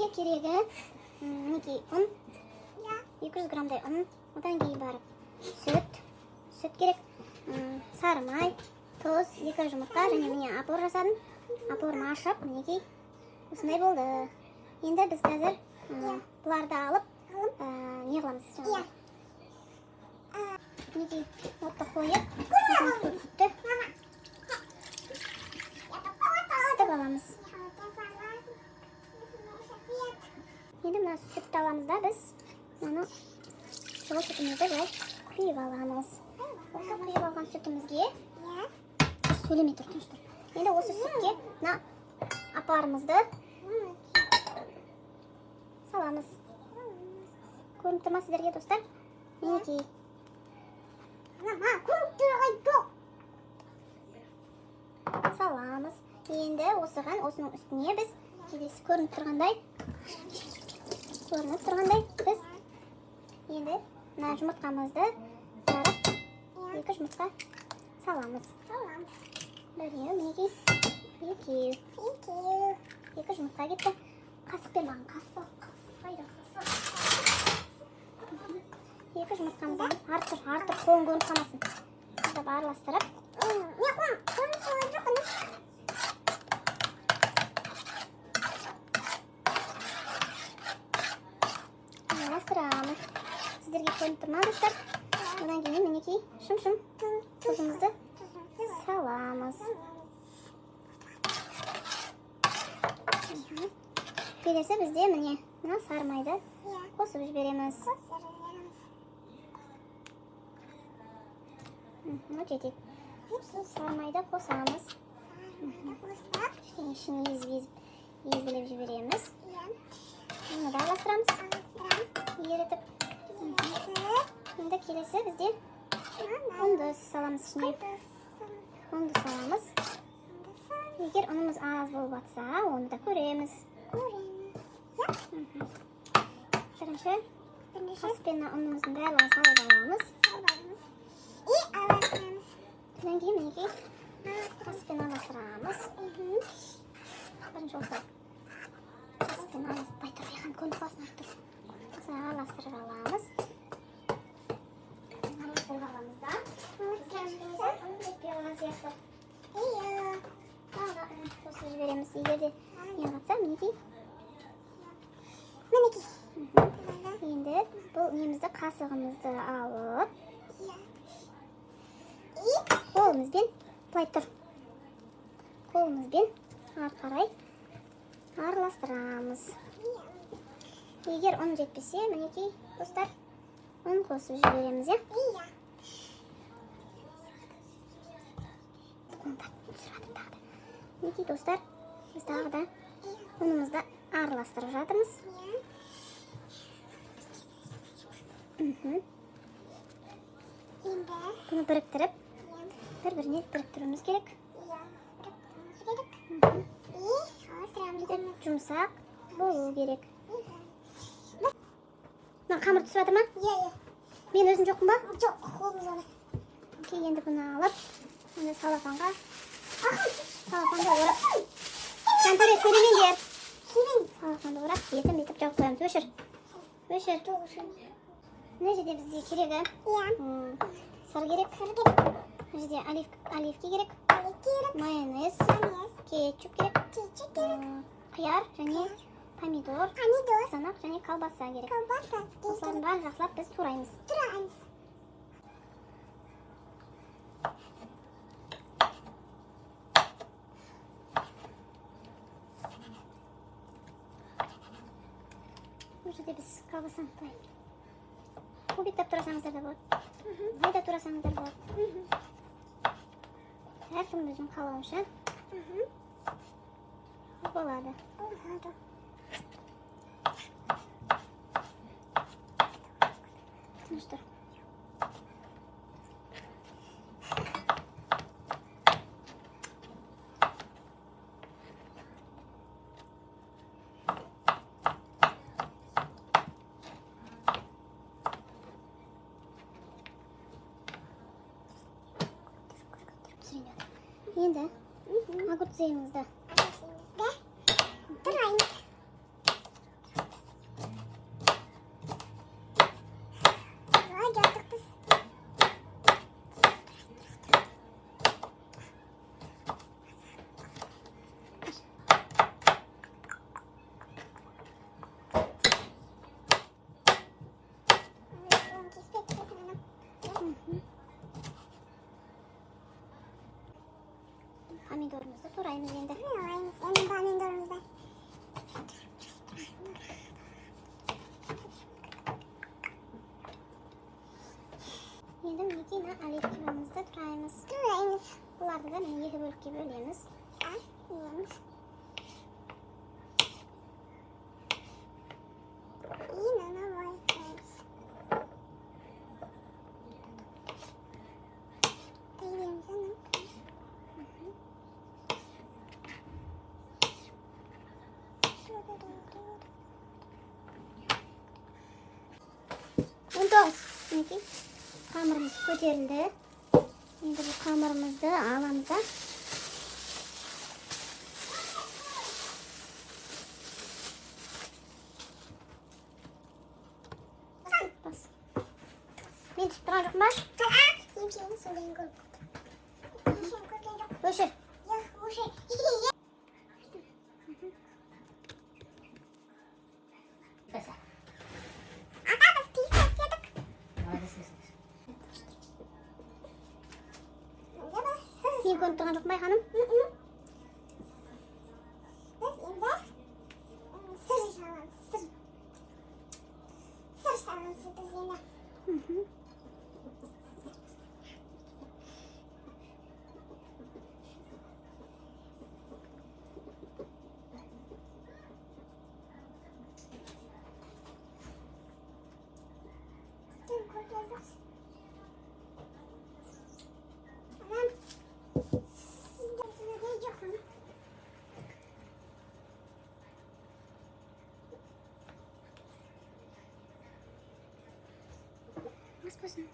Бізге керегі мінекей ұн, 200 грамдай ұн, одан кейін барып сүт керек, сары май, тұз, 2 жұмыртқа және міне апор жасадым. Апорым ашып, мінекей осындай болды. Енді біз қазір бұларды алып не қыламыз? Мінекей отты қойып, сүтті ысытып аламыз. Енді мына сүтті аламыз да біз мұны жылы сүтімізді жай құйып аламыз. Осы құйып алған сүтімізге сөйлемей тұр, тыныш тұр. Енді осы сүтке мына апарымызды саламыз. Көрініп тұр ма сіздерге, достар? Мінекей. Саламыз. Енді осының үстіне біз келесі көрініп тұрғандай біз енді мына жұмыртқамызды жарып 2 жұмыртқа саламыз. Біреу, мінекей, екеу. 2 жұмыртқа кетті. Қасықпен маған қасық қайда қасық. 2 жұмыртқамызды артыр, қолын көрініп қалмасын. Бізді араластырып. Араластырамыз. Сіздерге көрініп тұр ма, достар? Одан кейін мінекей шым-шым тұзымызды саламыз. Келесі бізде мына сары майды қосып жібереміз. Жетеді. Сары майды қосамыз. Ішін езгілеп жібереміз. Оны да араластырамыз. Ерітіп. Енді келесі бізде ұнды саламыз ішіне. Ұнды саламыз. Егер ұнымыз аз болып атса, оны да көреміз. Бірінші қаспен ұнымыздың барлығын салып аламыз. Одан кейін мінекей қаспен араластырамыз. Бірінші осылай қаспен араласпай тұр, яған көрініп қалсын артыр. Осылай араластырып аламыз. Араластырып аламыз да. Жетпей алған сияқты. Қосып жібереміз. Егер де не қатса, мінекей. Енді бұл немізді қасығымызды алып қолымызбен былай тұр. Қолымызбен қарай араластырамыз. Егер ұн жетпесе, мінекей, достар, ұн қосып жібереміз, Мінекей, достар, біз тағы да ұнымызды араластырып жатырмыз. Бұны біріктіріп, бір-біріне біріктіруіміз керек. Жұмсақ болу керек. Қамыр түсіп жатыр ма? Мен өзім жоқпын ба? Жоқ, қолымыз оны. Енді бұны алып, салафанға орап. Жантөре, сөйлемеңдер. Салафанды орап, бетіп жауып қоямыз. Өшір. Мына жерде бізде керегі сыр керек. Мына жерде оливки керек. Майонез, кетчуп керек. Қияр және помидор, қызанақ және колбаса керек. Осылардың бәрін жақсылап біз тураймыз. Бұл жерде біз колбасаны тураймыз. Кубиктап турасаңыздар да болады. Майда турасаңыздар болады. Әркім өзінің қалауынша болады. Тыныш тұр. Енді огурцымызды тураймыз. olayımız endi. Ne olayımız? Endi banen doğrumuzda. Endi yine alevkibimizde turaymiz. Duraymiz. Bularda da men 2 bölükке bölemiz. Ha, yiyemiz. Yine ne var? Değilim canım. 19. Mineki kamerimiz ko'tarildi. Endi bu kamerimizni olamiz. Bas. Men tutib turan jo'qman? Yemşeğini söyleyin gol. O'sha. Yok, bu şey. Kasa. Ata biz pis yapıyorduk. Acaba hız. Sen ko'rib turan jo'qman xonim? Biz endi sır işaret, sır. Sır işaret biz endi. Dur, kurtulacağız. Anam. Size diyecek mi? Nasıl basın?